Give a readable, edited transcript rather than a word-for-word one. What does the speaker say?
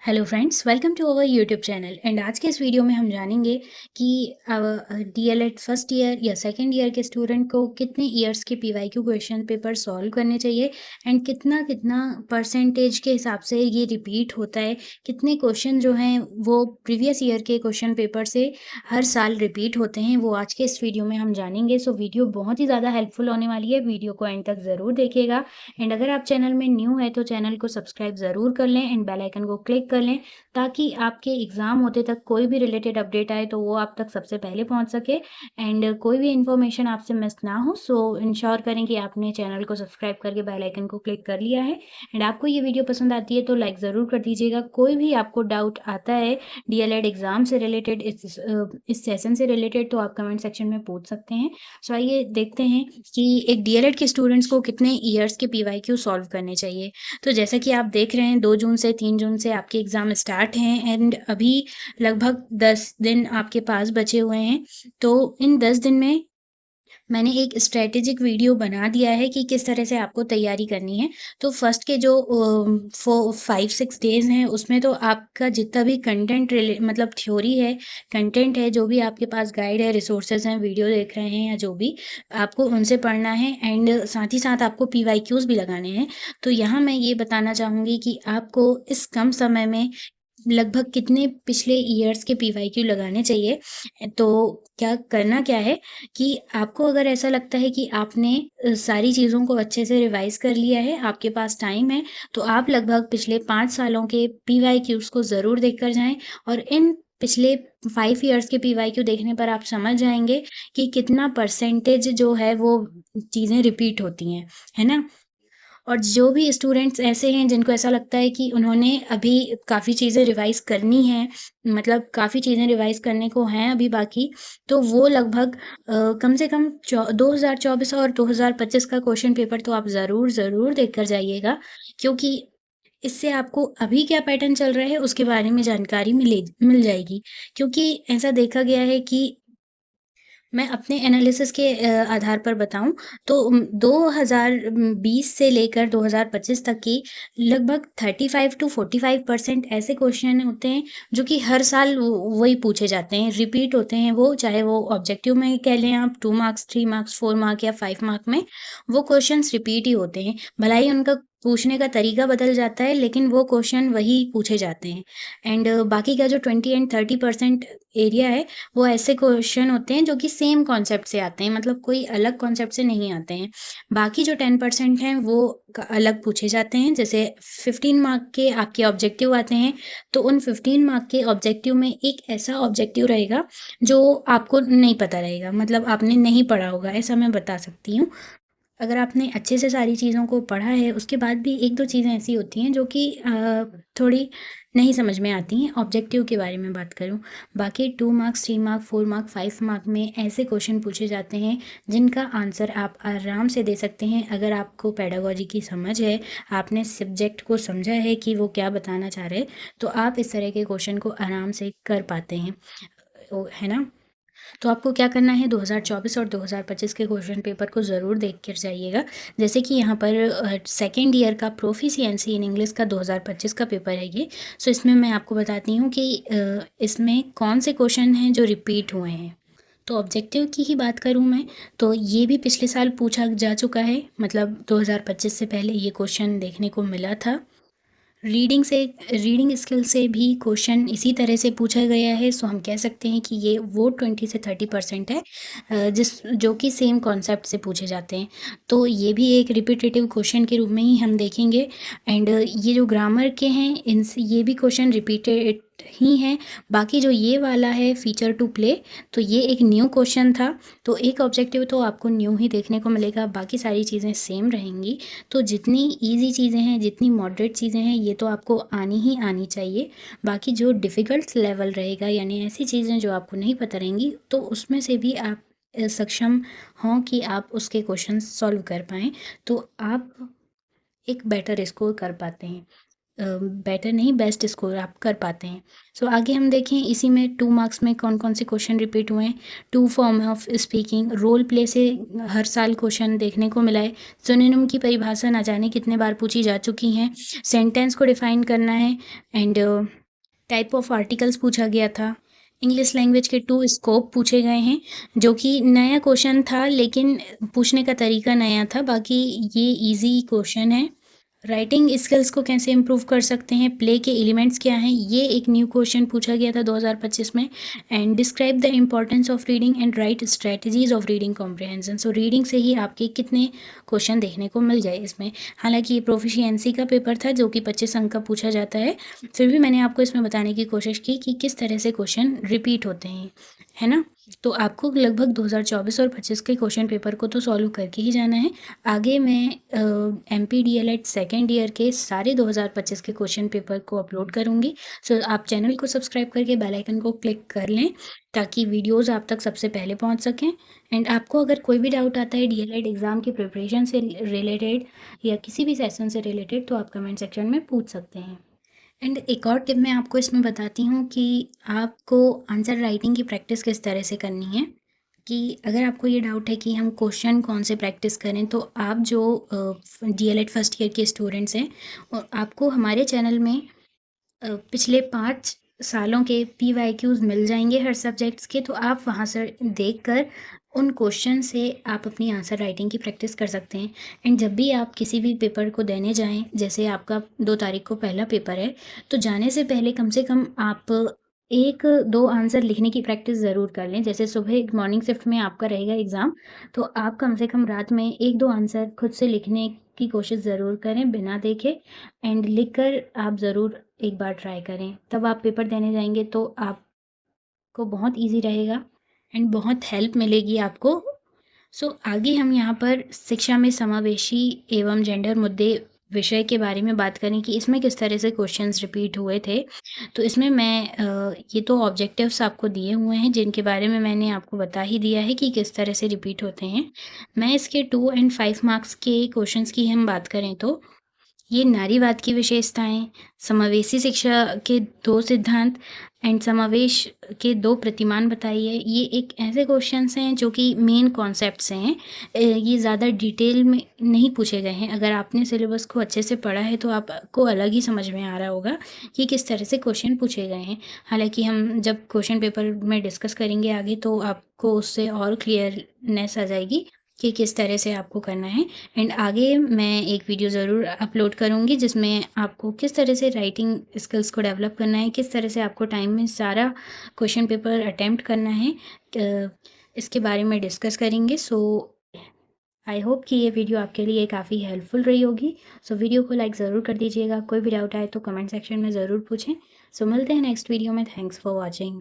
Hello friends, welcome to our YouTube channel. And आज के इस वीडियो में हम जानेंगे कि डीएलएड फर्स्ट ईयर या सेकंड ईयर के स्टूडेंट को कितने ईयर्स के पीवाईक्यू क्वेश्चन पेपर सॉल्व करने चाहिए एंड कितना कितना परसेंटेज के हिसाब से ये रिपीट होता है, कितने क्वेश्चन जो हैं वो प्रीवियस ईयर के क्वेश्चन पेपर से हर साल रिपीट होते हैं, वो आज के इस वीडियो में हम जानेंगे। सो वीडियो बहुत ही ज़्यादा हेल्पफुल होने वाली है, वीडियो को एंड तक ज़रूर देखिएगा। एंड अगर आप चैनल में न्यू है तो चैनल को सब्सक्राइब ज़रूर कर लें एंड बेल आइकन को क्लिक कर लें, ताकि आपके एग्ज़ाम होते तक कोई भी रिलेटेड अपडेट आए तो वो आप तक सबसे पहले पहुंच सके एंड कोई भी इन्फॉर्मेशन आपसे मिस ना हो। सो इंश्योर करें कि आपने चैनल को सब्सक्राइब करके बेल आइकन को क्लिक कर लिया है। एंड आपको ये वीडियो पसंद आती है तो लाइक ज़रूर कर दीजिएगा। कोई भी आपको डाउट आता है डीएलएड एग्ज़ाम से रिलेटेड, इस सेशन से रिलेटेड, तो आप कमेंट सेक्शन में पूछ सकते हैं। सो आइए देखते हैं कि एक डीएलएड के स्टूडेंट्स को कितने ईयर्स के पीवाईक्यू सॉल्व करने चाहिए। तो जैसा कि आप देख रहे हैं 2 जून से 3 जून से आपके एग्ज़ाम स्टार्ट हैं एंड अभी लगभग 10 दिन आपके पास बचे हुए हैं। तो इन 10 दिन में मैंने एक स्ट्रैटेजिक वीडियो बना दिया है कि किस तरह से आपको तैयारी करनी है। तो फर्स्ट के जो 5-6 डेज़ हैं उसमें तो आपका जितना भी कंटेंट मतलब थ्योरी है, कंटेंट है, जो भी आपके पास गाइड है, रिसोर्सेज़ हैं, वीडियो देख रहे हैं या जो भी, आपको उनसे पढ़ना है एंड साथ ही साथ आपको पीवाईक्यूज़ भी लगाने हैं। तो यहाँ मैं ये बताना चाहूँगी कि आपको इस कम समय में लगभग कितने पिछले ईयर्स के पीवाईक्यू लगाने चाहिए। तो क्या है कि आपको अगर ऐसा लगता है कि आपने सारी चीज़ों को अच्छे से रिवाइज़ कर लिया है, आपके पास टाइम है, तो आप लगभग पिछले 5 सालों के पीवाईक्यूज़ को ज़रूर देख कर जाएँ और इन पिछले 5 ईयर्स के पीवाईक्यू देखने पर आप समझ जाएँगे कि कितना परसेंटेज जो है वो चीज़ें रिपीट होती हैं, है ना? और जो भी स्टूडेंट्स ऐसे हैं जिनको ऐसा लगता है कि उन्होंने अभी काफ़ी चीज़ें रिवाइज़ करनी हैं, मतलब काफ़ी चीज़ें रिवाइज़ करने को हैं अभी बाकी, तो वो लगभग कम से कम 2024 और 2025 का क्वेश्चन पेपर तो आप ज़रूर देख कर जाइएगा, क्योंकि इससे आपको अभी क्या पैटर्न चल रहा है उसके बारे में जानकारी मिल जाएगी। क्योंकि ऐसा देखा गया है कि मैं अपने एनालिसिस के आधार पर बताऊँ तो 2020 से लेकर 2025 तक की लगभग 35 टू 45% ऐसे क्वेश्चन होते हैं जो कि हर साल वही पूछे जाते हैं, रिपीट होते हैं वो, चाहे वो ऑब्जेक्टिव में कह लें आप 2 मार्क्स, 3 मार्क्स, 4 मार्क या 5 मार्क में, वो क्वेश्चंस रिपीट ही होते हैं। भला ही उनका पूछने का तरीका बदल जाता है, लेकिन वो क्वेश्चन वही पूछे जाते हैं। एंड बाकी का जो 20 एंड 30% एरिया है, वो ऐसे क्वेश्चन होते हैं जो कि सेम कॉन्सेप्ट से आते हैं, मतलब कोई अलग कॉन्सेप्ट से नहीं आते हैं। बाकी जो 10% हैं वो अलग पूछे जाते हैं। जैसे 15 मार्क के आपके ऑब्जेक्टिव आते हैं, तो उन 15 मार्क के ऑब्जेक्टिव में एक ऐसा ऑब्जेक्टिव रहेगा जो आपको नहीं पता रहेगा, मतलब आपने नहीं पढ़ा होगा, ऐसा मैं बता सकती हूँ। अगर आपने अच्छे से सारी चीज़ों को पढ़ा है, उसके बाद भी 1-2 चीज़ें ऐसी होती हैं जो कि थोड़ी नहीं समझ में आती हैं। ऑब्जेक्टिव के बारे में बात करूँ, बाकी 2 मार्क्स, 3 मार्क, 4 मार्क, 5 मार्क में ऐसे क्वेश्चन पूछे जाते हैं जिनका आंसर आप आराम से दे सकते हैं। अगर आपको पेडागॉजी की समझ है, आपने सब्जेक्ट को समझा है कि वो क्या बताना चाह रहे हैं, तो आप इस तरह के क्वेश्चन को आराम से कर पाते हैं। है ना? तो आपको क्या करना है, 2024 और 2025 के क्वेश्चन पेपर को ज़रूर देख कर जाइएगा। जैसे कि यहाँ पर सेकेंड ईयर का प्रोफिशिएंसी इन इंग्लिश का 2025 का पेपर है ये। सो इसमें मैं आपको बताती हूँ कि इसमें कौन से क्वेश्चन हैं जो रिपीट हुए हैं। तो ऑब्जेक्टिव की ही बात करूँ मैं, तो ये भी पिछले साल पूछा जा चुका है, मतलब 2025 से पहले ये क्वेश्चन देखने को मिला था। रीडिंग स्किल से भी क्वेश्चन इसी तरह से पूछा गया है। सो हम कह सकते हैं कि ये वो 20 से 30% है, जो कि सेम कॉन्सेप्ट से पूछे जाते हैं। तो ये भी एक रिपीटेटिव क्वेश्चन के रूप में ही हम देखेंगे। एंड ये जो ग्रामर के हैं, इनसे ये भी क्वेश्चन रिपीटेड ही हैं। बाकी जो ये वाला है फीचर टू प्ले, तो ये एक न्यू क्वेश्चन था, तो एक ऑब्जेक्टिव तो आपको न्यू ही देखने को मिलेगा, बाकी सारी चीज़ें सेम रहेंगी। तो जितनी ईज़ी चीज़ें हैं, जितनी मॉडरेट चीज़ें हैं, ये तो आपको आनी ही आनी चाहिए। बाकी जो डिफ़िकल्ट लेवल रहेगा, यानी ऐसी चीज़ें जो आपको नहीं पता रहेंगी, तो उसमें से भी आप सक्षम हों कि आप उसके क्वेश्चन सॉल्व कर पाएँ, तो आप एक बेटर स्कोर कर पाते हैं। बेटर नहीं बेस्ट स्कोर आप कर पाते हैं। सो आगे हम देखें इसी में 2 मार्क्स में कौन-कौन से क्वेश्चन रिपीट हुए हैं। 2 form of speaking, role play से हर साल क्वेश्चन देखने को मिला है। सिनोनिम की परिभाषा ना जाने कितने बार पूछी जा चुकी हैं। सेंटेंस को डिफाइन करना है एंड टाइप ऑफ आर्टिकल्स पूछा गया था। इंग्लिश लैंग्वेज के 2 स्कोप पूछे गए हैं, जो कि नया क्वेश्चन था लेकिन पूछने का तरीका नया था, बाकी ये ईज़ी क्वेश्चन है। राइटिंग स्किल्स को कैसे इम्प्रूव कर सकते हैं, प्ले के एलिमेंट्स क्या हैं, ये एक न्यू क्वेश्चन पूछा गया था 2025 में। And describe the importance of reading and right strategies of reading comprehension. So reading से ही आपके कितने क्वेश्चन देखने को मिल जाए इसमें। हालांकि ये प्रोफिशिएंसी का पेपर था जो कि 25 अंक का पूछा जाता है, फिर भी मैंने आपको इसमें बताने की कोशिश की कि किस तरह से क्वेश्चन रिपीट होते हैं, है ना। तो आपको लगभग 2024 और 25 के क्वेश्चन पेपर को तो सॉल्व करके ही जाना है। आगे मैं एमपी डीएलएड सेकेंड ईयर के सारे 2025 के क्वेश्चन पेपर को अपलोड करूँगी। सो आप चैनल को सब्सक्राइब करके बेल आइकन को क्लिक कर लें ताकि वीडियोज़ आप तक सबसे पहले पहुँच सकें। एंड आपको अगर कोई भी डाउट आता है डीएलएड एग्ज़ाम की प्रिपरेशन से रिलेटेड या किसी भी सेशन से रिलेटेड, तो आप कमेंट सेक्शन में पूछ सकते हैं। एंड एक और टिप मैं आपको इसमें बताती हूँ कि आपको आंसर राइटिंग की प्रैक्टिस किस तरह से करनी है। कि अगर आपको ये डाउट है कि हम क्वेश्चन कौन से प्रैक्टिस करें, तो आप जो डीएलएड फर्स्ट ईयर के स्टूडेंट्स हैं और आपको हमारे चैनल में पिछले 5 सालों के पीवाईक्यूज़ मिल जाएंगे हर सब्जेक्ट्स के, तो आप वहाँ से देखकर उन क्वेश्चन से आप अपनी आंसर राइटिंग की प्रैक्टिस कर सकते हैं। एंड जब भी आप किसी भी पेपर को देने जाएं, जैसे आपका 2 तारीख को पहला पेपर है, तो जाने से पहले कम से कम आप 1-2 आंसर लिखने की प्रैक्टिस ज़रूर कर लें। जैसे सुबह मॉर्निंग शिफ्ट में आपका रहेगा एग्ज़ाम, तो आप कम से कम रात में 1-2 आंसर खुद से लिखने की कोशिश ज़रूर करें बिना देखे। एंड लिखकर आप ज़रूर एक बार ट्राई करें, तब आप पेपर देने जाएँगे तो आपको बहुत ईज़ी रहेगा एंड बहुत हेल्प मिलेगी आपको। सो आगे हम यहाँ पर शिक्षा में समावेशी एवं जेंडर मुद्दे विषय के बारे में बात करें कि इसमें किस तरह से क्वेश्चंस रिपीट हुए थे। तो इसमें ये तो ऑब्जेक्टिव्स आपको दिए हुए हैं जिनके बारे में मैंने आपको बता ही दिया है कि किस तरह से रिपीट होते हैं। मैं इसके 2 एंड 5 मार्क्स के क्वेश्चंस की हम बात करें तो ये नारीवाद की विशेषताएं, समावेशी शिक्षा के 2 सिद्धांत एंड समावेश के 2 प्रतिमान बताइए। ये एक ऐसे क्वेश्चंस हैं जो कि मेन कॉन्सेप्ट्स हैं। ये ज़्यादा डिटेल में नहीं पूछे गए हैं। अगर आपने सिलेबस को अच्छे से पढ़ा है तो आपको अलग ही समझ में आ रहा होगा कि किस तरह से क्वेश्चन पूछे गए हैं। हालांकि हम जब क्वेश्चन पेपर में डिस्कस करेंगे आगे तो आपको उससे और क्लियरनेस आ जाएगी कि किस तरह से आपको करना है। एंड आगे मैं एक वीडियो ज़रूर अपलोड करूँगी जिसमें आपको किस तरह से राइटिंग स्किल्स को डेवलप करना है, किस तरह से आपको टाइम में सारा क्वेश्चन पेपर अटेम्प्ट करना है, इसके बारे में डिस्कस करेंगे। सो आई होप कि ये वीडियो आपके लिए काफ़ी हेल्पफुल रही होगी। सो वीडियो को लाइक ज़रूर कर दीजिएगा। कोई भी डाउट आए तो कमेंट सेक्शन में ज़रूर पूछें। सो मिलते हैं नेक्स्ट वीडियो में। Thanks for watching.